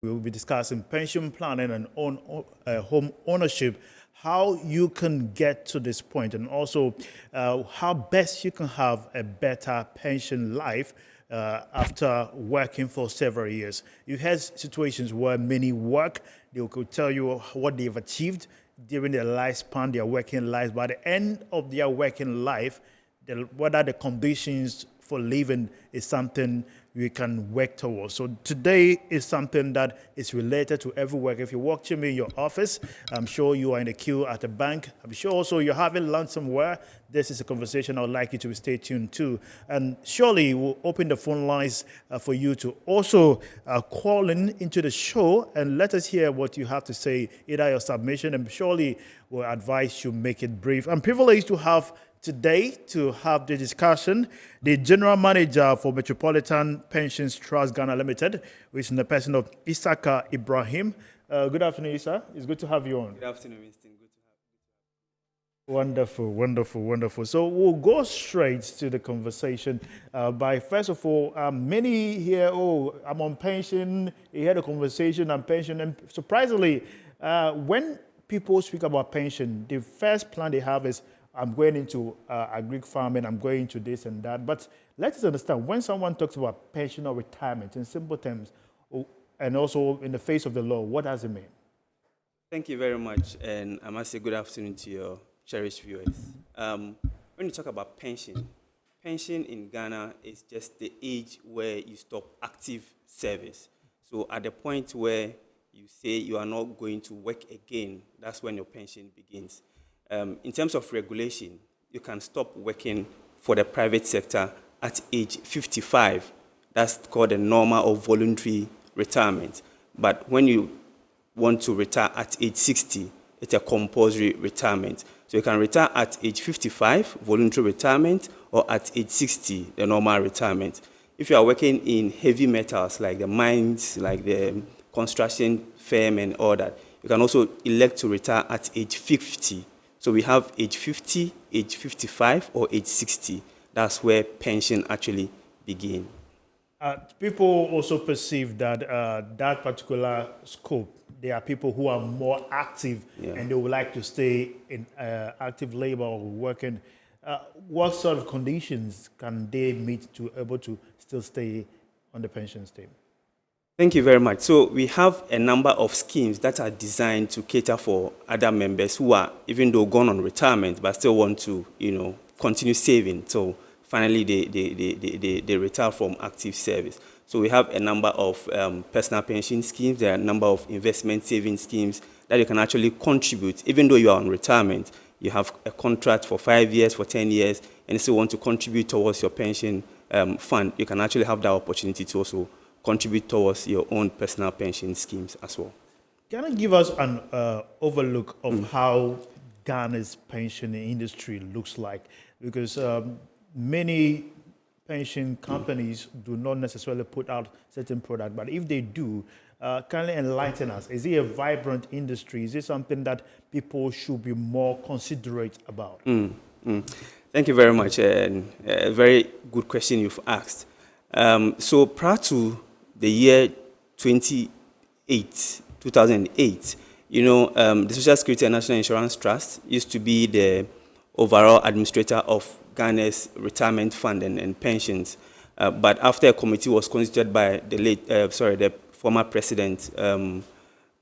We will be discussing pension planning and home ownership, how you can get to this point, and also how best you can have a better pension life after working for several years. You have situations where many work, they could tell you what they've achieved during their lifespan, their working life. By the end of their working life, whether the conditions for living is something we can work towards. So today is something that is related to every work. If you walk to me in your office, I'm sure you are in a queue at a bank. I'm sure also you're having lunch somewhere. This is a conversation I would like you to stay tuned to. And surely we'll open the phone lines for you to also call into the show and let us hear what you have to say, either your submission, and surely we'll advise you make it brief. I'm privileged to have today to have the discussion, the General Manager for Metropolitan Pension Trust Ghana Limited, which is in the person of Issaka Ibrahim. Good afternoon, Issa. It's good to have you on. Good afternoon, Winston. Good to have you. Wonderful, wonderful, wonderful. So we'll go straight to the conversation. By first of all, many here, I'm on pension. You hear the conversation on pension, and surprisingly, when people speak about pension, the first plan they have is, I'm going into agric farming, I'm going to this and that. But let's understand, when someone talks about pension or retirement, in simple terms, and also in the face of the law, what does it mean? Thank you very much, and I must say good afternoon to your cherished viewers. When you talk about pension in Ghana is just the age where you stop active service. So at the point where you say you are not going to work again, that's when your pension begins. In terms of regulation, you can stop working for the private sector at age 55. That's called a normal or voluntary retirement. But when you want to retire at age 60, it's a compulsory retirement. So you can retire at age 55, voluntary retirement, or at age 60, the normal retirement. If you are working in heavy metals like the mines, like the construction firm and all that, you can also elect to retire at age 50. So we have age 50, age 55, or age 60. That's where pension actually begins. People also perceive that that particular scope, there are people who are more active and they would like to stay in active labor or working. What sort of conditions can they meet to able to still stay on the pension scheme? Thank you very much. So we have a number of schemes that are designed to cater for other members who are, even though gone on retirement, but still want to, continue saving. So finally, they retire from active service. So we have a number of personal pension schemes. There are a number of investment saving schemes that you can actually contribute, even though you are on retirement. You have a contract for 5 years, for 10 years, and you still want to contribute towards your pension fund. You can actually have that opportunity to also contribute towards your own personal pension schemes as well. Can you give us an overlook of how Ghana's pension industry looks like? Because many pension companies do not necessarily put out certain products, but if they do, can you enlighten us? Is it a vibrant industry? Is it something that people should be more considerate about? Thank you very much. A very good question you've asked. So prior to the year 2008, the Social Security and National Insurance Trust used to be the overall administrator of Ghana's retirement fund and pensions. But after a committee was constituted by the former president,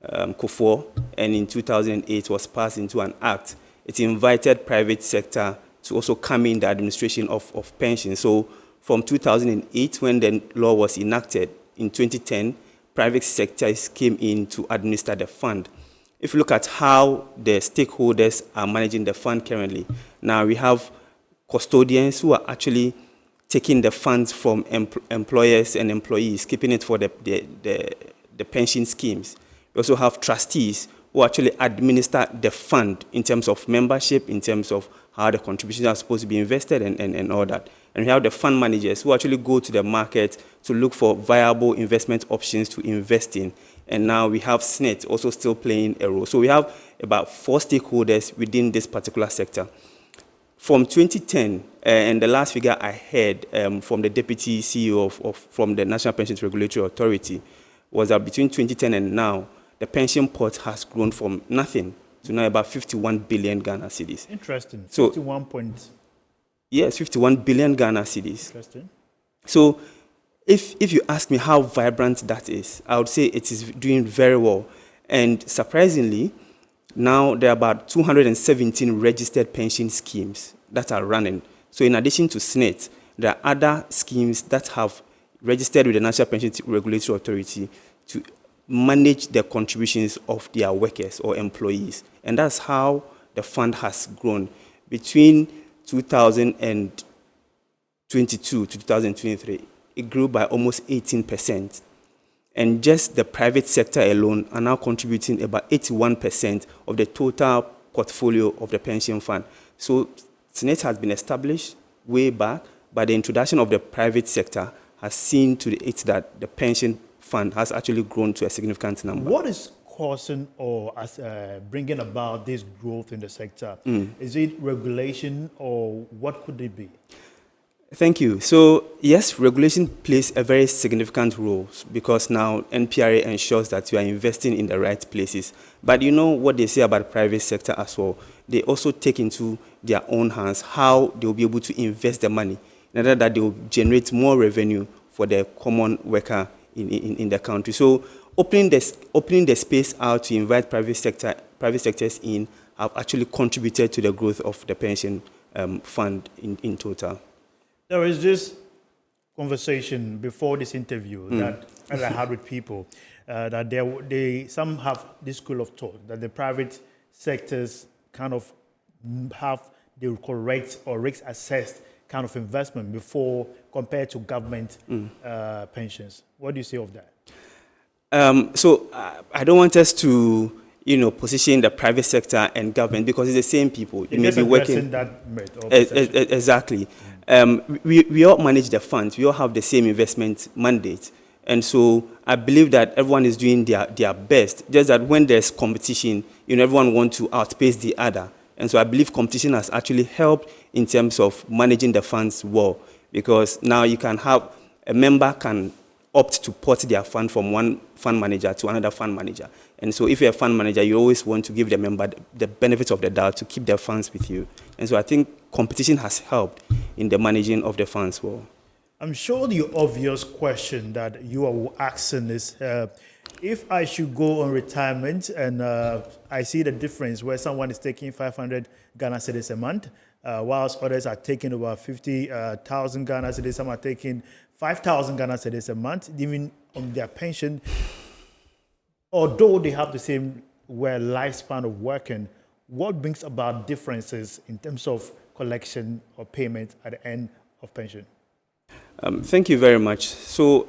Kufuor, and in 2008 was passed into an act, it invited private sector to also come in the administration of pensions. So from 2008, when the law was enacted, in 2010, private sectors came in to administer the fund. If you look at how the stakeholders are managing the fund currently, now we have custodians who are actually taking the funds from employers and employees, keeping it for the pension schemes. We also have trustees who actually administer the fund in terms of membership, in terms of how the contributions are supposed to be invested and all that. And we have the fund managers who actually go to the market to look for viable investment options to invest in. And now we have SNET also still playing a role. So we have about 4 stakeholders within this particular sector. From 2010, and the last figure I heard from the Deputy CEO from the National Pensions Regulatory Authority, was that between 2010 and now, the pension pot has grown from nothing to now about 51 billion Ghana cedis. Interesting. So, 51 point. Yes, 51 billion Ghana cedis. Interesting. So if you ask me how vibrant that is, I would say it is doing very well. And surprisingly, now there are about 217 registered pension schemes that are running. So in addition to SNET, there are other schemes that have registered with the National Pension Regulatory Authority to manage the contributions of their workers or employees. And that's how the fund has grown. Between 2022 to 2023, it grew by almost 18%. And just the private sector alone are now contributing about 81% of the total portfolio of the pension fund. So SNET has been established way back, but the introduction of the private sector has seen to it that the pension fund has actually grown to a significant number. What is causing or bringing about this growth in the sector? Is it regulation or what could it be? Thank you. So yes, regulation plays a very significant role because now NPRA ensures that you are investing in the right places. But you know what they say about the private sector as well. They also take into their own hands how they will be able to invest the money in order that they will generate more revenue for the common worker in the country. So opening the space out to invite private sectors in have actually contributed to the growth of the pension fund in total. There is this conversation before this interview that I had with people that some have this school of thought that the private sectors kind of have the correct or risk-assessed kind of investment before compared to government pensions. What do you say of that? So I don't want us to position the private sector and government because it's the same people. You may be working that myth. Exactly. We all manage the funds. We all have the same investment mandate. And so I believe that everyone is doing their best. Just that when there's competition, everyone wants to outpace the other. And so I believe competition has actually helped in terms of managing the funds well. Because now you can have a member can opt to port their fund from one fund manager to another fund manager. And so if you're a fund manager, you always want to give the member the benefits of the doubt to keep their funds with you. And so I think competition has helped in the managing of the funds well. I'm sure the obvious question that you are asking is, if I should go on retirement and I see the difference where someone is taking 500 Ghana cedis a month, whilst others are taking about 50,000 Ghana cedis, some are taking 5,000 Ghana cedis a month, even on their pension, although they have the same lifespan of working, what brings about differences in terms of collection or payment at the end of pension? Thank you very much. So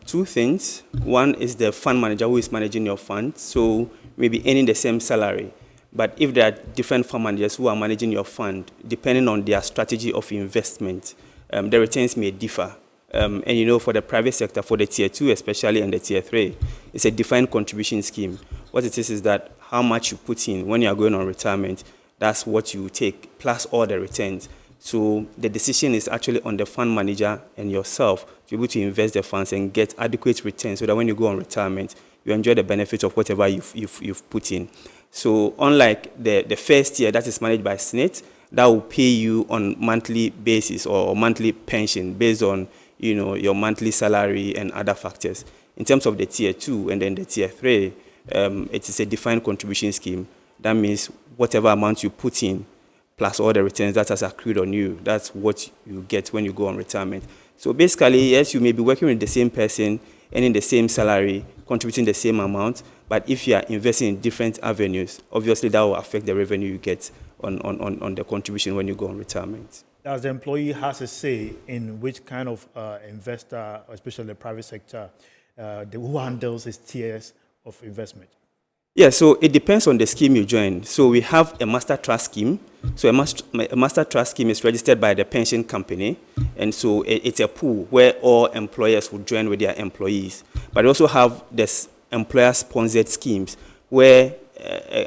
two things. One is the fund manager who is managing your fund. So maybe earning the same salary. But if there are different fund managers who are managing your fund, depending on their strategy of investment, the returns may differ. And for the private sector, for the tier 2 especially and the tier 3, it's a defined contribution scheme. What it is that how much you put in when you are going on retirement, that's what you take, plus all the returns. So the decision is actually on the fund manager and yourself to be able to invest the funds and get adequate returns so that when you go on retirement, you enjoy the benefits of whatever you've put in. So unlike the first year that is managed by SNET, that will pay you on monthly basis or monthly pension based on your monthly salary and other factors. In terms of the tier 2 and then the tier 3, it is a defined contribution scheme. That means whatever amount you put in, plus all the returns that has accrued on you, that's what you get when you go on retirement. So basically, yes, you may be working with the same person, earning the same salary, contributing the same amount, but if you are investing in different avenues, obviously that will affect the revenue you get on the contribution when you go on retirement. Does the employee has a say in which kind of investor, especially the private sector, who handles his tiers of investment? Yeah, so it depends on the scheme you join. So we have a master trust scheme. So a master trust scheme is registered by the pension company. And so it's a pool where all employers will join with their employees. But we also have this employer-sponsored schemes where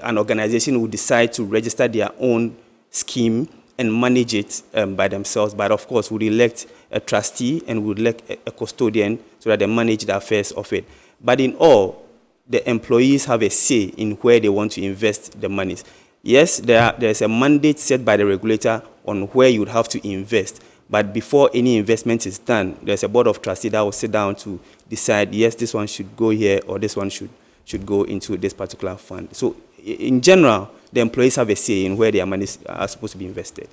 an organization will decide to register their own scheme and manage it by themselves. But of course, we'll elect a trustee and we'll elect a custodian so that they manage the affairs of it. But in all, the employees have a say in where they want to invest the monies. Yes, there's a mandate set by the regulator on where you would have to invest. But before any investment is done, there's a board of trustees that will sit down to decide, yes, this one should go here or this one should go into this particular fund. So in general, the employees have a say in where their monies are supposed to be invested.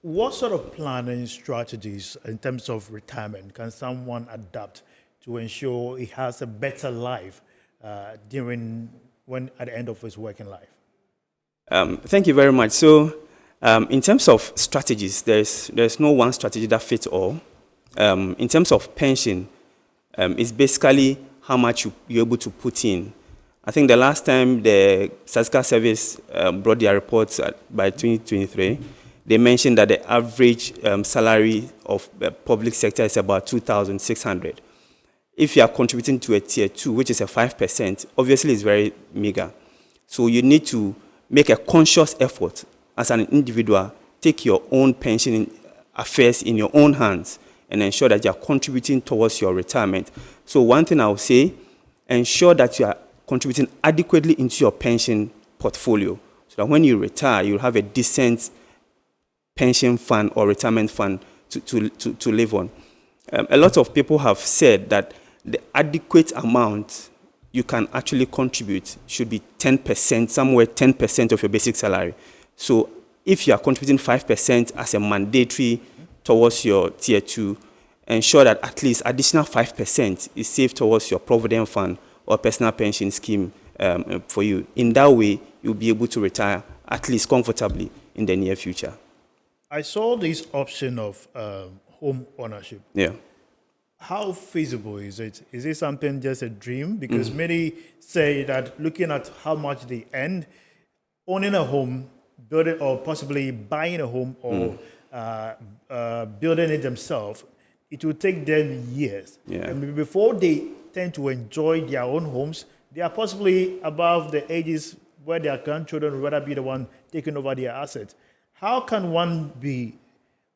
What sort of planning strategies in terms of retirement can someone adapt to ensure he has a better life at the end of his working life? Thank you very much. So in terms of strategies, there's no one strategy that fits all. In terms of pension, it's basically how much you're able to put in. I think the last time the Issaka service brought their reports by 2023, they mentioned that the average salary of the public sector is about 2,600. If you are contributing to a tier 2, which is a 5%, obviously it's very meager. So you need to make a conscious effort as an individual, take your own pension affairs in your own hands and ensure that you are contributing towards your retirement. So one thing I will say, ensure that you are contributing adequately into your pension portfolio so that when you retire, you'll have a decent pension fund or retirement fund to live on. A lot of people have said that the adequate amount you can actually contribute should be 10%, somewhere 10% of your basic salary. So if you are contributing 5% as a mandatory towards your tier 2, ensure that at least additional 5% is saved towards your provident fund or personal pension scheme for you. In that way, you'll be able to retire at least comfortably in the near future. I saw this option of home ownership. Yeah. How feasible is it? Is it something just a dream? Because many say that looking at how much they earn, owning a home, building or possibly buying a home or building it themselves, it will take them years. Yeah. And before they tend to enjoy their own homes, they are possibly above the ages where their grandchildren would rather be the one taking over their assets. How can one be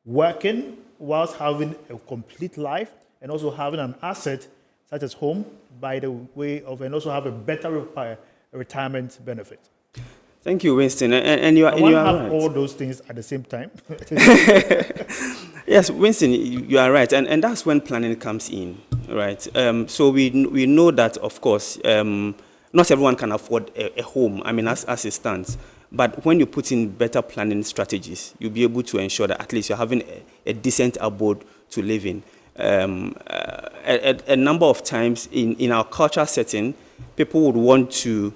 working whilst having a complete life and also having an asset such as home by the way of, and also have a better retirement benefit? Thank you, Winston. And you are right. All those things at the same time. Yes, Winston, you are right, and that's when planning comes in, right? So we know that, of course, not everyone can afford a home. I mean, as it stands. But when you put in better planning strategies, you'll be able to ensure that at least you're having a decent abode to live in. A number of times in our culture setting, people would want to,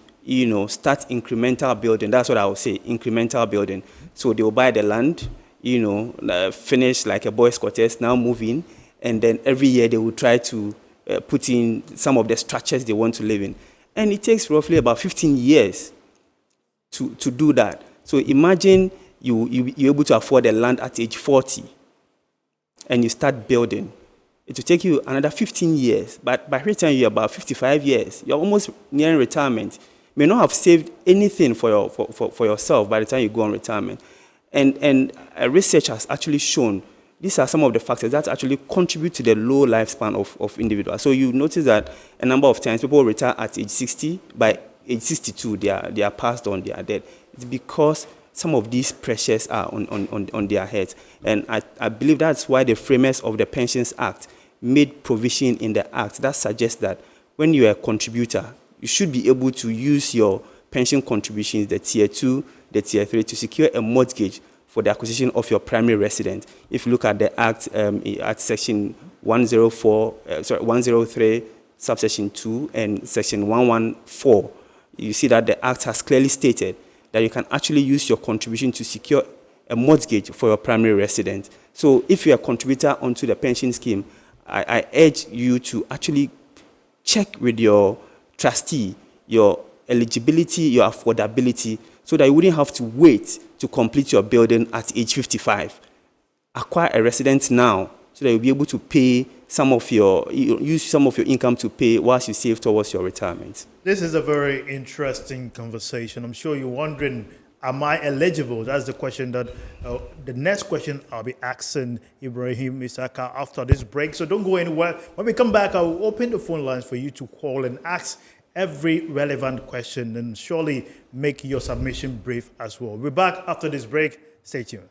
start incremental building. That's what I would say, incremental building. So they will buy the land, finish like a boys' quarters, now move in, and then every year they will try to put in some of the structures they want to live in. And it takes roughly about 15 years to do that. So imagine you're able to afford the land at age 40 and you start building. It will take you another 15 years, but by the time you're about 55 years, you're almost nearing retirement. You may not have saved anything for yourself by the time you go on retirement. And research has actually shown these are some of the factors that actually contribute to the low lifespan of individuals. So you notice that a number of times people retire at age 60, by age 62 they are passed on, they are dead. It's because some of these pressures are on their heads. And I believe that's why the framers of the Pensions Act made provision in the Act that suggests that when you are a contributor, you should be able to use your pension contributions, the tier 2, the tier 3, to secure a mortgage for the acquisition of your primary residence. If you look at the Act, at section 103, subsection 2, and section 114, you see that the Act has clearly stated that you can actually use your contribution to secure a mortgage for your primary residence. So if you're a contributor onto the pension scheme, I urge you to actually check with your trustee your eligibility, your affordability, so that you wouldn't have to wait to complete your building at age 55. Acquire a residence now so that you'll be able to pay use some of your income to pay whilst you save towards your retirement. This is a very interesting conversation. I'm sure you're wondering, am I eligible? That's the question that the next question I'll be asking Ibrahim Issaka after this break. So don't go anywhere. When we come back, I'll open the phone lines for you to call and ask every relevant question, and surely make your submission brief as well. We're back after this break. Stay tuned.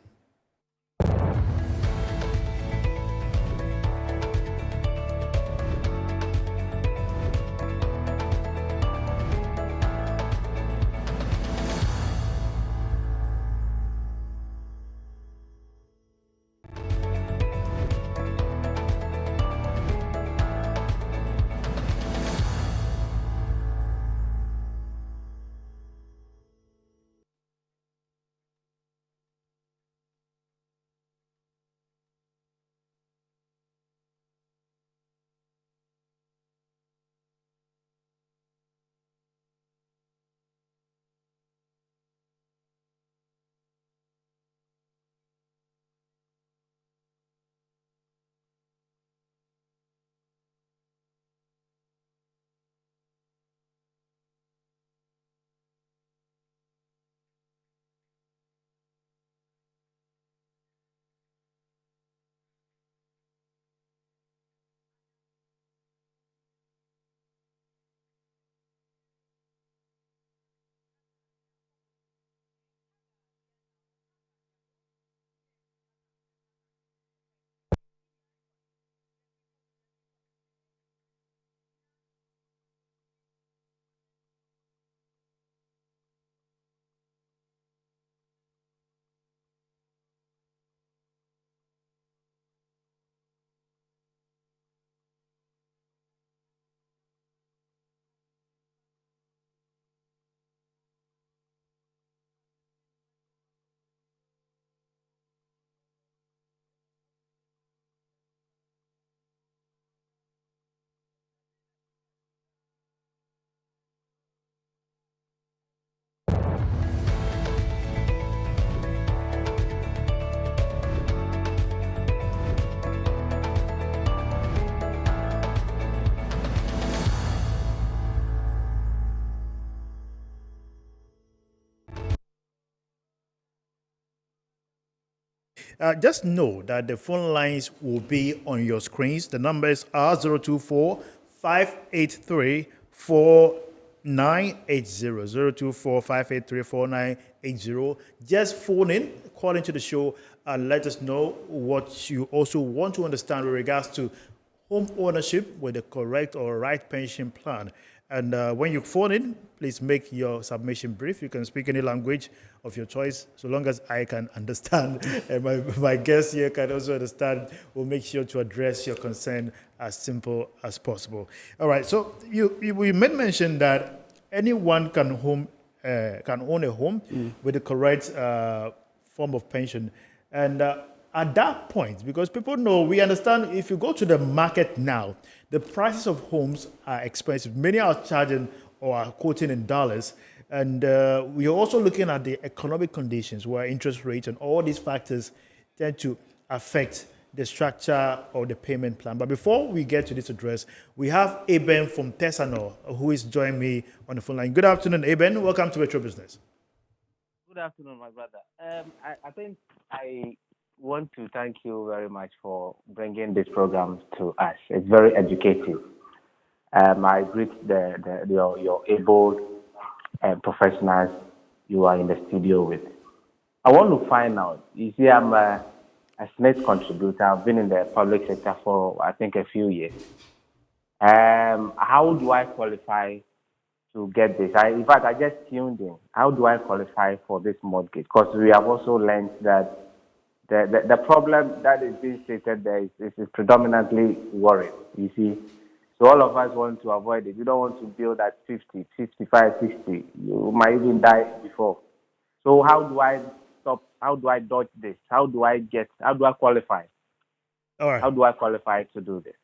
Just know that the phone lines will be on your screens. The numbers are 024 583 4980. 024 583 4980. Just phone in, call into the show, and let us know what you also want to understand with regards to home ownership with the correct or right pension plan. And when you phone in, please make your submission brief. You can speak any language of your choice, so long as I can understand, and my guests here can also understand. We'll make sure to address your concern as simple as possible. All right, so we made mention that anyone can own a home with the correct form of pension. And at that point, because people know, we understand if you go to the market now, the prices of homes are expensive. Many are charging or are quoting in dollars. And we are also looking at the economic conditions where interest rates and all these factors tend to affect the structure of the payment plan. But before we get to this address, we have Eben from Tesano, who is joining me on the phone line. Good afternoon, Eben. Welcome to Metro Business. Good afternoon, my brother. I think I want to thank you very much for bringing this program to us. It's very educative. I greet your able professionals you are in the studio with. I want to find out. You see, I'm a SNET contributor. I've been in the public sector for, I think, a few years. How do I qualify to get this? In fact, I just tuned in. How do I qualify for this mortgage? Because we have also learned that the problem that is being stated there is predominantly worry, you see. So all of us want to avoid it. You don't want to build at 50, 55, 60. You might even die before. So how do I stop? How do I dodge this? How do I qualify? All right. How do I qualify to do this?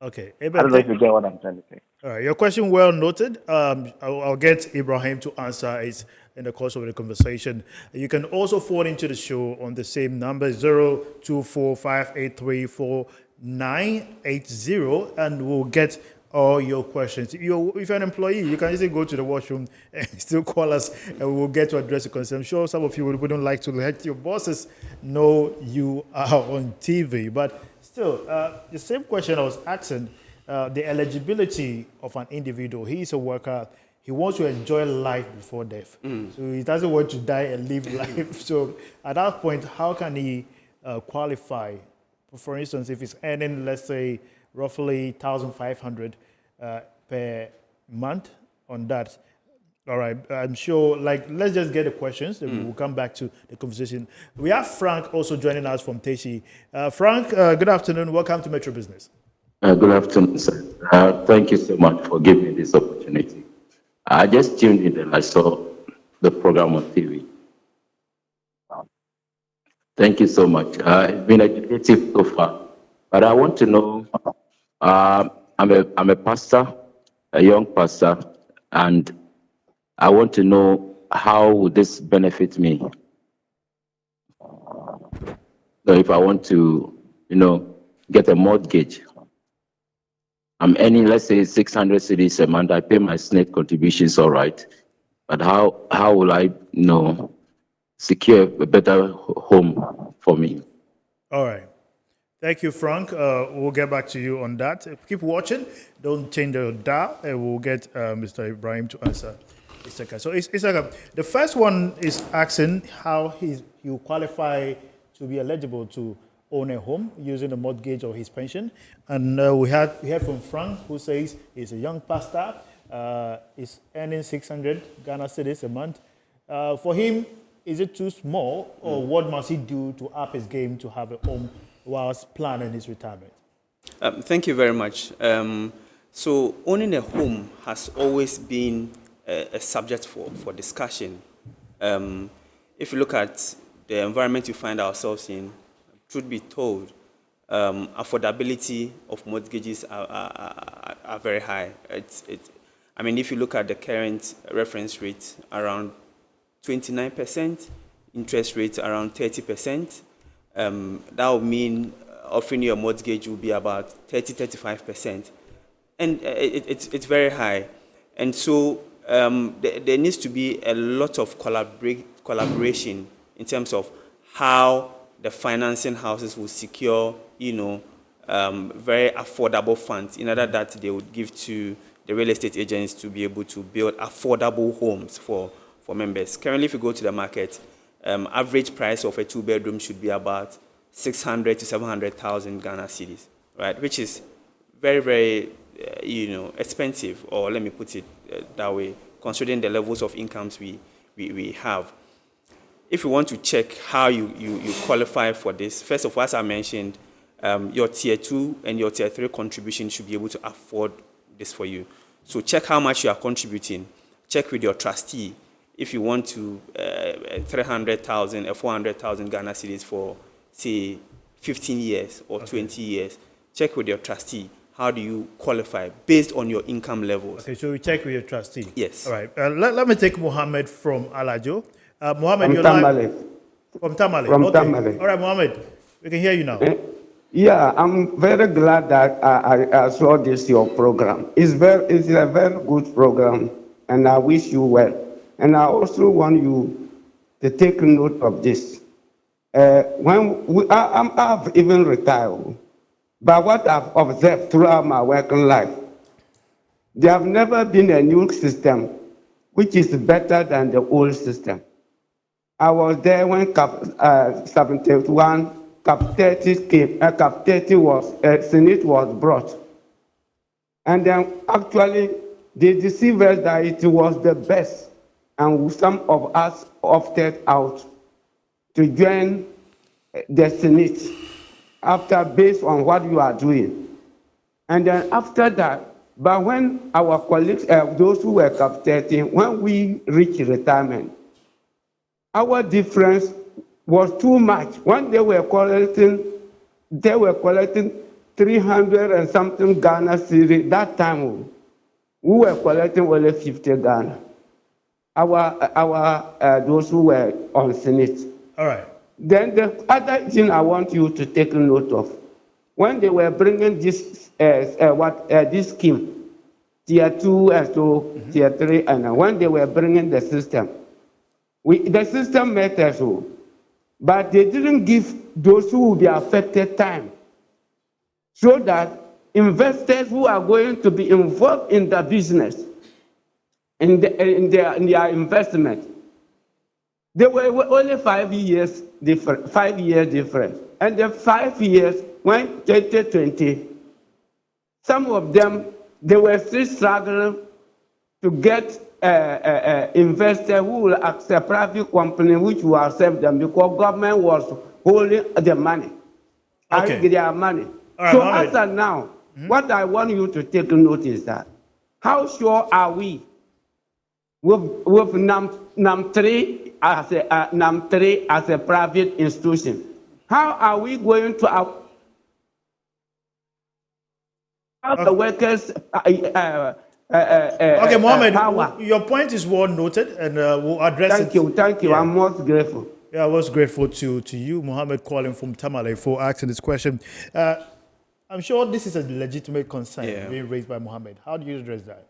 Okay. I don't know if you get what I'm trying to say. All right. Your question well noted. I'll get Ibrahim to answer it in the course of the conversation. You can also phone into the show on the same number, 024 583 4980, and we'll get all your questions. If you're an employee, you can easily go to the washroom and still call us, and we will get to address your concern. I'm sure some of you wouldn't like to let your bosses know you are on TV, but still, the same question I was asking, the eligibility of an individual. He is a worker. He wants to enjoy life before death. So he doesn't want to die and live life. So at that point, how can he qualify? For instance, if he's earning, let's say, roughly 1,500 per month on that. All right, I'm sure, let's just get the questions, then we'll come back to the conversation. We have Frank also joining us from Teshi. Frank, good afternoon. Welcome to Metro Business. Good afternoon, sir. Thank you so much for giving me this opportunity. I just tuned in and I saw the program on TV. Thank you so much. It's been educative so far, but I want to know, I'm a pastor, a young pastor, and I want to know how would this benefit me? So if I want to, get a mortgage, I'm earning, let's say, 600 cedis a month. I pay my SNET contributions, all right. But how will I, secure a better home for me? All right. Thank you, Frank. We'll get back to you on that. Keep watching. Don't change the dial, and we'll get Mr. Ibrahim to answer Issaka. So, Issaka, the first one is asking how he will qualify to be eligible to own a home using a mortgage or his pension. And we heard from Frank, who says he's a young pastor, is earning 600 Ghana cedis a month. For him, is it too small, or what must he do to up his game to have a home whilst planning his retirement? Thank you very much. So owning a home has always been a subject for discussion. If you look at the environment you find ourselves in, truth be told, affordability of mortgages are very high. If you look at the current reference rate, around 29%, interest rates around 30%, that would mean offering you a mortgage will be about 30-35%. And it's very high. And so there needs to be a lot of collaboration in terms of how the financing houses will secure, very affordable funds in order that they would give to the real estate agents to be able to build affordable homes for members. Currently, if you go to the market, average price of a two-bedroom should be about 600 to 700,000 Ghana cedis, right? Which is very, very, expensive, or let me put it that way, considering the levels of incomes we have. If you want to check how you qualify for this, first of all, as I mentioned, your tier 2 and your tier 3 contribution should be able to afford this for you. So check how much you are contributing. Check with your trustee. If you want to 300,000 or 400,000 Ghana cedis for, say, 15 years or 20 years, check with your trustee. How do you qualify based on your income levels? Okay, so we check with your trustee. Yes. All right. Let me take Mohammed from Alajo. Mohammed, you're live. From Tamale. From okay. Tamale. All right, Mohammed, we can hear you now. Yeah, I'm very glad that I saw your program. It's a very good program, and I wish you well. And I also want you to take note of this. I've even retired, but what I've observed throughout my working life, there have never been a new system which is better than the old system. I was there when Cap 71, Cap 30 came, Cap 30 Senate was brought. And then actually, they deceived us that it was the best. And some of us opted out to join the Senate based on what you are doing. And then after that, but when our colleagues, those who were Cap 30, when we reached retirement, our difference was too much. When they were collecting 300 and something Ghana cedis. That time, we were collecting only 50 Ghana. Those who were on Senate. All right. Then the other thing I want you to take note of, when they were bringing this scheme, tier 2 and so tier 3, and when they were bringing the system, the system met us, but they didn't give those who will be affected time, so that investors who are going to be involved in the business, in their investment, they were only 5 years different, 5 years difference. And the 5 years, when 2020, some of them, they were still struggling to get investor who will accept private company which will accept them, because government was holding the money. Okay. Their money. Right, so Mohammed. as of now, what I want you to take note is that, how sure are we with NAM3 as a private institution? How are we going to have the workers Okay, Mohammed, power? your point is well noted, and we'll address it. Thank you. Yeah. I'm most grateful. Yeah, I was grateful to you, Mohammed, calling from Tamale, for asking this question. I'm sure this is a legitimate concern being raised by Mohammed. How do you address that?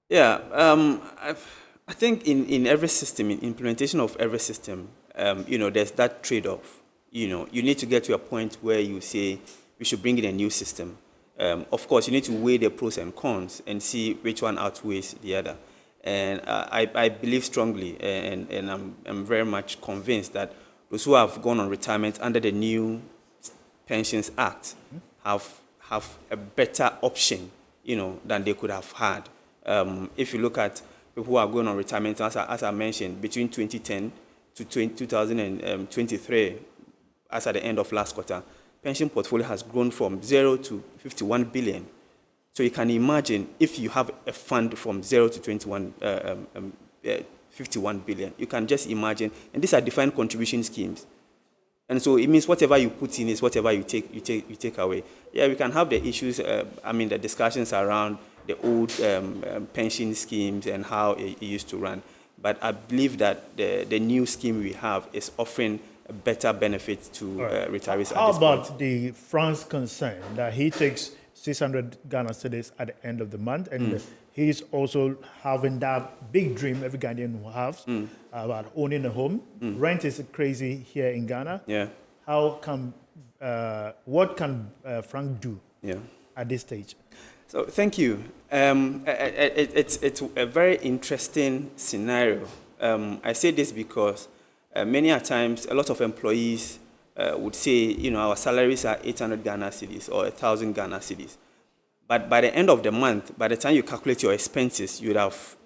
Yeah, I think in every system, in implementation of every system, there's that trade-off. You need to get to a point where you say we should bring in a new system. Of course, you need to weigh the pros and cons and see which one outweighs the other. And I believe strongly, and I'm very much convinced that those who have gone on retirement under the new Pensions Act have a better option, than they could have had. If you look at people who are going on retirement, as I mentioned, between 2010 to 2023, as at the end of last quarter, pension portfolio has grown from 0 to 51 billion. So you can imagine if you have a fund from 0 to 51 billion, you can just imagine, and these are defined contribution schemes. And so it means whatever you put in is whatever you take away. Yeah, we can have the issues, the discussions around the old pension schemes and how it used to run. But I believe that the new scheme we have is offering a better benefit to retirees. How about the Fran's concern that he takes 600 Ghana cedis at the end of the month, and he's also having that big dream every Ghanaian has about owning a home. Rent is crazy here in Ghana. Yeah. What can Frank do at this stage? So thank you. It's a very interesting scenario. I say this because many a times a lot of employees would say, our salaries are 800 Ghana cedis or 1,000 Ghana cedis. But by the end of the month, by the time you calculate your expenses, you would have,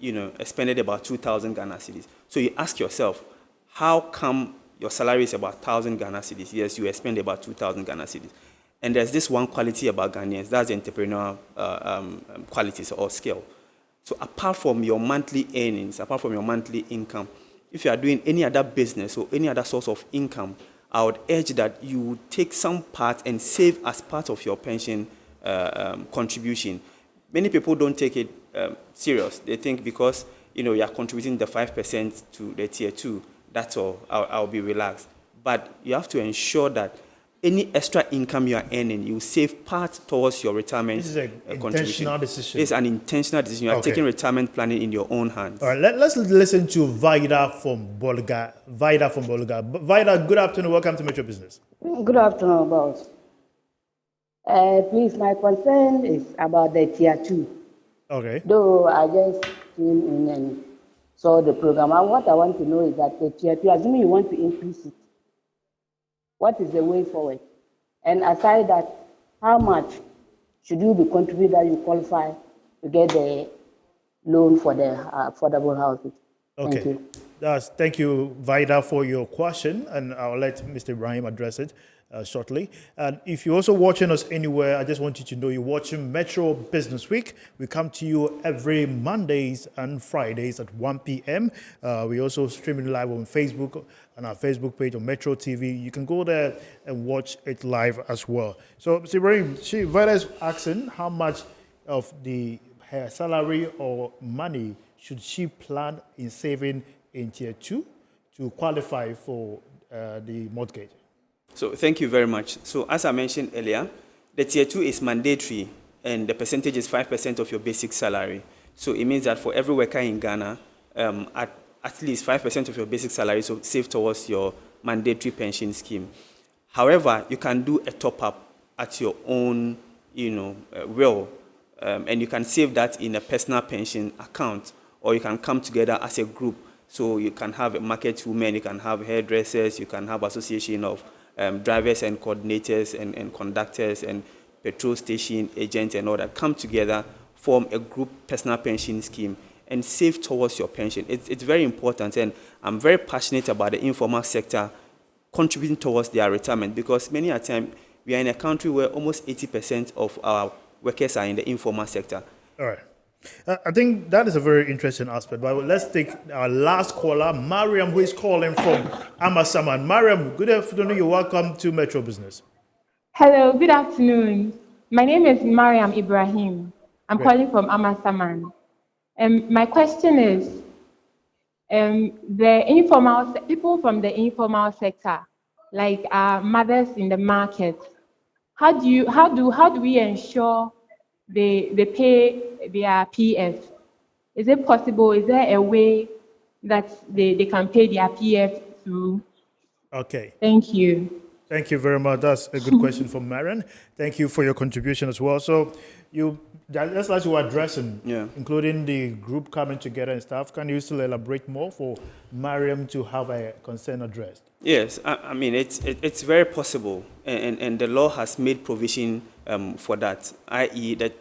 expended about 2,000 Ghana cedis. So you ask yourself, how come your salary is about 1,000 Ghana cedis? Yes, you spend about 2,000 Ghana cedis. And there's this one quality about Ghanaians, that's the entrepreneurial qualities or skill. So apart from your monthly earnings, apart from your monthly income, if you are doing any other business or any other source of income, I would urge that you would take some part and save as part of your pension contribution. Many people don't take it serious. They think because you are contributing the 5% to the tier 2, that's all, I'll be relaxed. But you have to ensure that any extra income you are earning, you save part towards your retirement contribution. This is an intentional decision. It's an intentional decision. You are taking retirement planning in your own hands. All right, let's listen to Vida from Bolga. Vida, good afternoon. Welcome to Metro Business. Good afternoon, boss. Please, my concern is about the tier 2. Okay. Though I just came in and saw the program, and what I want to know is that the tier 2, assuming you want to increase it, what is the way forward? And aside that, how much should you be contributing that you qualify to get the loan for the affordable housing? Okay. Thank you. Thank you, Vida, for your question, and I'll let Mr. Ibrahim address it shortly. And if you're also watching us anywhere, I just want you to know you're watching Metro Business Week. We come to you every Mondays and Fridays at 1 p.m. We also streaming live on Facebook, on our Facebook page on Metro TV. You can go there and watch it live as well. So, Mr. Ibrahim, Vida is asking how much of her salary or money should she plan in saving in tier 2 to qualify for the mortgage? So thank you very much. So as I mentioned earlier, the tier 2 is mandatory and the percentage is 5% of your basic salary. So it means that for every worker in Ghana, at least 5% of your basic salary is saved towards your mandatory pension scheme. However, you can do a top-up at your own, will, and you can save that in a personal pension account, or you can come together as a group. So you can have a market women, you can have hairdressers, you can have association of drivers and coordinators and conductors and petrol station agents and all that, come together, form a group personal pension scheme and save towards your pension. It's very important, and I'm very passionate about the informal sector contributing towards their retirement, because many a time we are in a country where almost 80% of our workers are in the informal sector. All right. I think that is a very interesting aspect. But let's take our last caller, Mariam, who is calling from Amasaman. Mariam, good afternoon. You're welcome to Metro Business. Hello, good afternoon. My name is Mariam Ibrahim. I'm calling from Amasaman. My question is, people from the informal sector, like mothers in the market, how do we ensure they pay their PF? Is it possible? Is there a way that they can pay their PF through? Okay. Thank you. Thank you very much. That's a good question from Mariam. Thank you for your contribution as well. So that's what you were addressing, including the group coming together and stuff. Can you still elaborate more for Mariam to have a concern addressed? Yes, I mean, it's very possible, and the law has made provision for that, i.e. that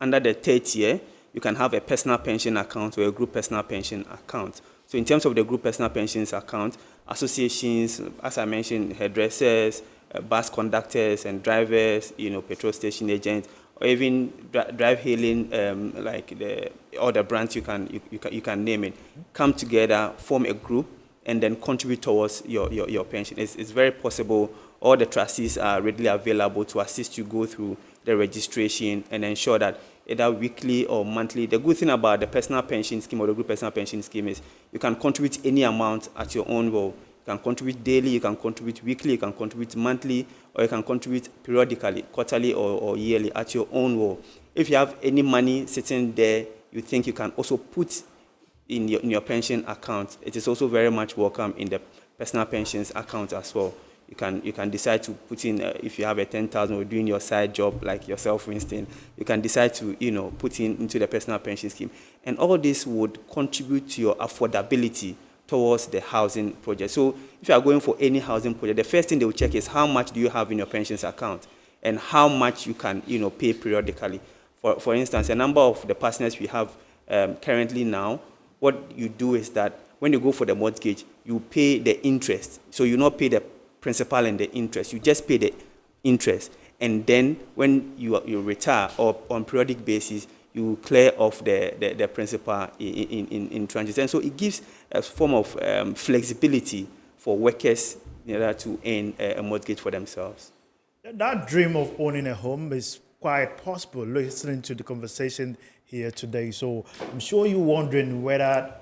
under the third tier, you can have a personal pension account or a group personal pension account. So in terms of the group personal pensions account, associations, as I mentioned, hairdressers, bus conductors and drivers, petrol station agents, or even drive hailing, like all the brands you can name it, come together, form a group, and then contribute towards your pension. It's very possible. All the trustees are readily available to assist you go through the registration and ensure that either weekly or monthly. The good thing about the personal pension scheme or the group personal pension scheme is you can contribute any amount at your own will. You can contribute daily, you can contribute weekly, you can contribute monthly, or you can contribute periodically, quarterly or yearly at your own will. If you have any money sitting there, you think you can also put in your pension account, it is also very much welcome in the personal pensions account as well. You can decide to put in, if you have a 10,000 or doing your side job like yourself, Winston, you can decide to, put into the personal pension scheme. And all this would contribute to your affordability towards the housing project. So if you are going for any housing project, the first thing they will check is how much do you have in your pensions account and how much you can, pay periodically. For instance, a number of the partners we have currently now, what you do is that when you go for the mortgage, you pay the interest. So you not pay the principal and the interest. You just pay the interest. And then when you retire or on periodic basis, you clear off the principal in tranches. And so it gives a form of flexibility for workers to earn a mortgage for themselves. That dream of owning a home is quite possible listening to the conversation here today. So I'm sure you're wondering whether,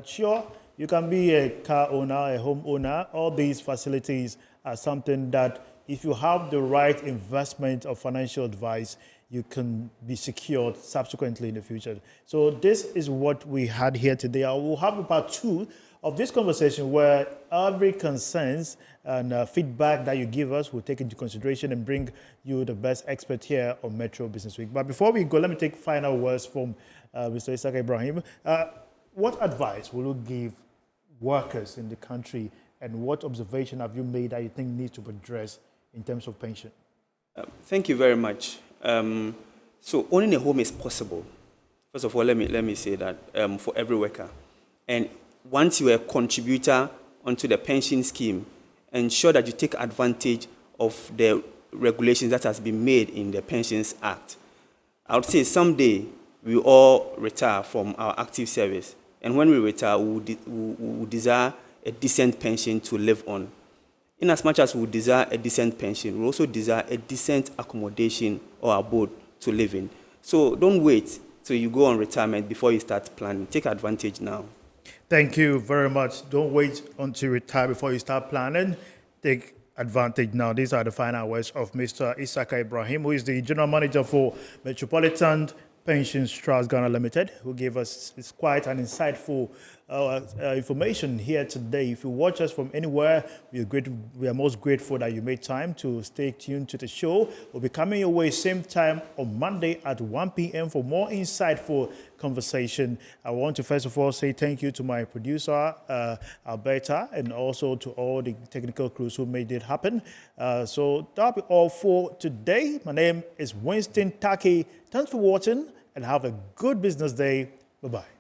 sure, you can be a car owner, a home owner. All these facilities are something that if you have the right investment or financial advice, you can be secured subsequently in the future. So this is what we had here today. I will have a part 2 of this conversation where every concerns and feedback that you give us will take into consideration and bring you the best expert here on Metro Business Week. But before we go, let me take final words from Mr. Issaka Ibrahim. What advice will you give workers in the country, and what observation have you made that you think needs to be addressed in terms of pension? Thank you very much. So owning a home is possible. First of all, let me say that for every worker. And once you are a contributor onto the pension scheme, ensure that you take advantage of the regulations that has been made in the Pensions Act. I would say someday we all retire from our active service. And when we retire, we desire a decent pension to live on. In as much as we desire a decent pension, we also desire a decent accommodation or abode to live in. So don't wait till you go on retirement before you start planning. Take advantage now. Thank you very much. Don't wait until you retire before you start planning. Take advantage. Now, these are the final words of Mr. Issaka Ibrahim, who is the General Manager for Metropolitan Pension Trust Ghana Limited, who gave us this quite an insightful information here today. If you watch us from anywhere, we are most grateful that you made time to stay tuned to the show. We'll be coming your way same time on Monday at 1 p.m. for more insightful conversation. I want to first of all say thank you to my producer, Alberta, and also to all the technical crews who made it happen. So that'll be all for today. My name is Winston Tackie. Thanks for watching and have a good business day. Bye-bye.